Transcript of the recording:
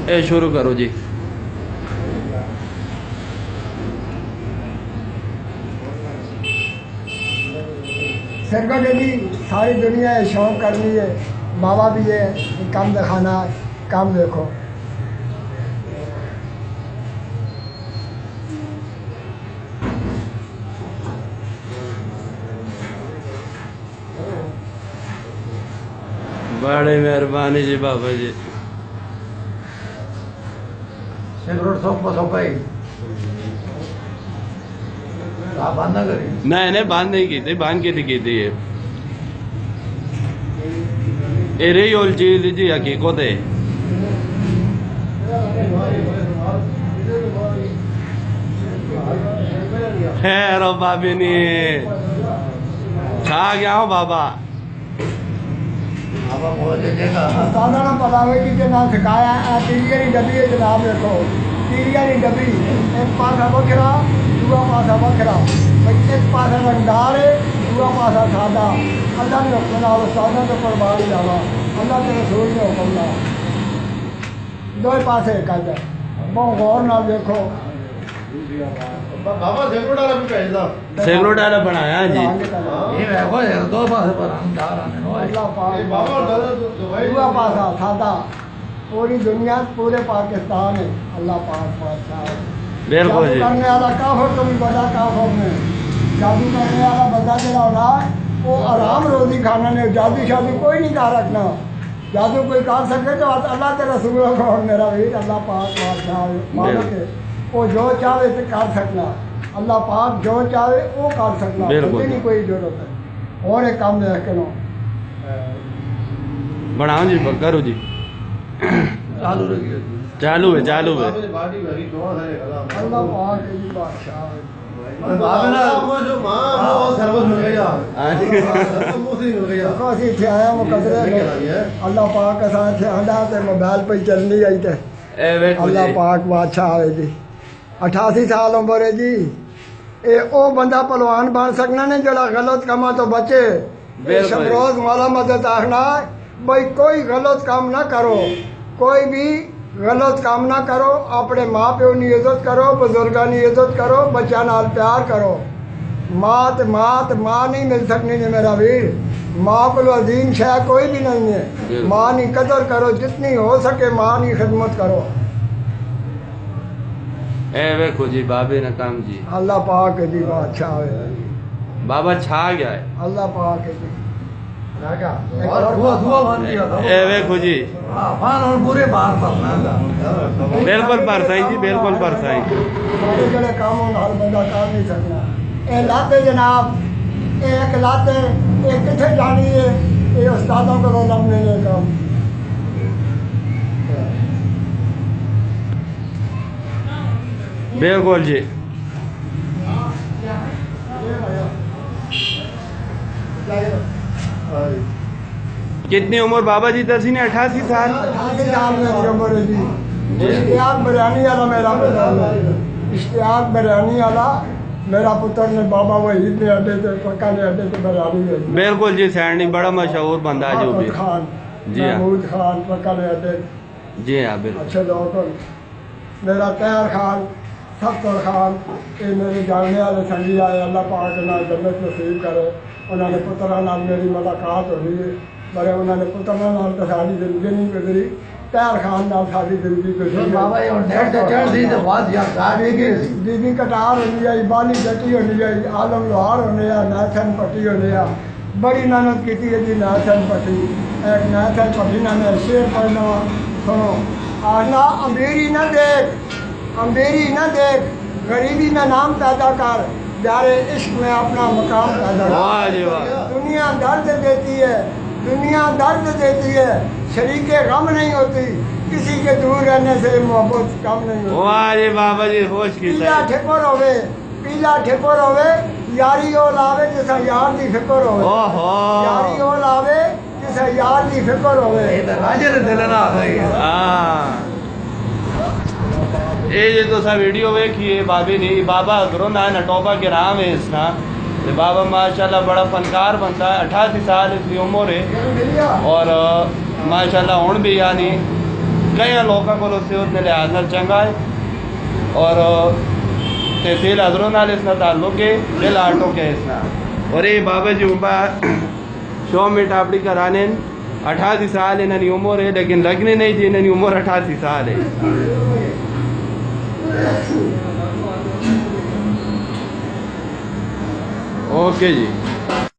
ए शुरू करो जी। सरकार ने भी सारी दुनिया है शौक कर ली है, बाबा भी है काम दिखाना, काम देखो। बड़ी मेहरबानी जी बाबा जी। नहीं नहीं बांध नहीं की थी, बांध के की थी ये रही और चीज जी हकीकत है। खैर बाबी ने खा गया हूँ बाबा। दादा ने पलावे की के नाम सिखाया तीरिया की डब्बी है जनाब, देखो तीरिया की डब्बी, एक पासा बखरा दूसरा पासा बखरा, भाई एक पासा रंगदार है दूसरा पासा सादा। अल्लाह ने हुक्म ना सादा तो कुर्बान जावा, अल्लाह के रसूल ने हुक्म ना दो पासे कर दे। बहुत गौर ना देखो बाबा सेकड़ो डाला भी भेजदा, सेकड़ो डाला बनाया जी। ये देखो यार दो पासे पर हम जा रहे हैं। अल्लाह पाक बाबा डाला तो भाई दूसरा पासा सादा, पूरी दुनिया पूरे पाकिस्तान है अल्लाह पाक बादशाह है। बिल्कुल जादू जी। करने वाला काफर तो भी बड़ा काफर में, जादू करने वाला बंदा जो रहा है वो आराम रोजी खाना ने, जादू शादी कोई नहीं कर रखना। जादू कोई कर सके तो अल्लाह के रसूल को मेरा वीर अल्लाह पाक बादशाह मालिक है, वो जो चाहे तो कर सकना। अल्लाह पाक जो चाहे वो कर सकना, बिल्कुल। नहीं कोई जरूरत है। और एक काम देख के लो बनाओ जी, करो जी। चालू रखिए। चालू है चालू है। बाटी भरी दो सारे खला अल्लाह पाक है जी बादशाह है। बाबा ना वो जो मां वो सर्वस मिल गया, हाँ जी। सर्वस मुसी मिल गया। देखो असी थे आया मुकदरे में अल्लाह पाक के साथ थे आंदा ते मोबाइल पे चलनी आई थे। ए देखो अल्लाह जी। पाक बादशाह है जी। 88 साल उम्र है जी। ये ओ बंदा पहलवान बन सकना ने जड़ा गलत कामा तो बचे। बिल्कुल। शमरोज माला मदद आखना भाई कोई गलत काम ना करो, कोई भी गलत काम ना करो, अपने माँ प्यो की इज्जत करो, बुजुर्गों की इज्जत करो, बच्चा नाल प्यार करो। मात नहीं मिल सकनी है मेरा वीर, माँ को अजीम शह कोई भी नहीं है। माँ की कदर करो, जितनी हो सके माँ की खिदमत करो। ए देखो जी बाबे ने काम जी। अल्लाह पाक है जी बादशाह है, बाबा छा गया है। अल्लाह पाक है जी। और दुआ दुआ मान दिया था। ए देखो जी। हां फान और पूरे बाहर पड़ना था। बिल्कुल परसाई जी, बिल्कुल परसाई। बड़े बड़े कामों हर बंदा कर नहीं सकना। ए लाते जनाब, एक लाते एक किथे जानी है, ये उस्तादों को लमने ये काम। बिल्कुल जी। कितनी उम्र बाबा जी दसी ने? 88 साल। 88 साल मेरी उम्र है जी। इश्तियाक बिरयानी वाला मेरा पुत्र है, इश्तियाक बिरयानी वाला मेरा पुत्र ने बाबा वही ने अड्डे से पक्का ने अड्डे से बिरयानी है। बिल्कुल जी। सैनी बड़ा मशहूर बंदा है जो भी। खान जी हाँ। महमूद खान पक्का ने अड्डे जी हाँ बिल्कुल। अच्छे लोग। मेरा तैयार खान सफ्तर खान ये मेरे जानने वाले संगी आए, अल्लाह पाक ना जन्नत नसीब करे। उन्होंने पुत्रा नाल मेरी मुलाकात हो रही है, बड़े उन्होंने पुत्रा नाल तो सारी जिंदगी नहीं गुजरी, तैयार खान नाल सारी जिंदगी गुजरी। बाबा ये नेट ते चढ़ दी तो बात यार गाड़ी की बीबी कटार होनी आई, बाली जटी होनी आई, आलम लोहार होने आ, नाथन पट्टी होने आ। बड़ी मेहनत की थी जी नाथन पट्टी। एक नाथन पट्टी ना मैं शेर पढ़ना सुनो, आना अमीरी न देख, अमीरी न देख, गरीबी में नाम पैदा कर, प्यारे इश्क में अपना मकाम पैदा वाह जी कर। वाह। दुनिया दर्द देती है, दुनिया दर्द देती है, शरीके गम नहीं होती, किसी के दूर रहने से मोहब्बत कम नहीं होती। वाह जी बाबा जी होश की पीला ठिकोर होवे, पीला ठिकोर होवे, यारी ओ लावे जिसे यार दी फिक्र होवे। ओहो। यारी ओ लावे जिसे यार दी फिक्र होवे। ये तो राजे ने दिल ना आ गई। हाँ ये तो सा वीडियो देखिए बाबे ने, बाबा ग्रोना है ना टोपा के नाम है इसका। तो बाबा माशाल्लाह बड़ा फनकार बनता है। 88 साल इसकी उम्र है और माशाल्लाह हुण भी यानी कई लोगों को उसने लिहाज नाल चंगा है और तहसील हजरों नाल इसना ताल्लुक है दिल आटो के इसना और ये बाबा जी उम्बा शो में टापड़ी कराने 88 साल इन्होंने उम्र है लेकिन लगने नहीं थी इन्होंने उम्र 88 साल है। ओके जी।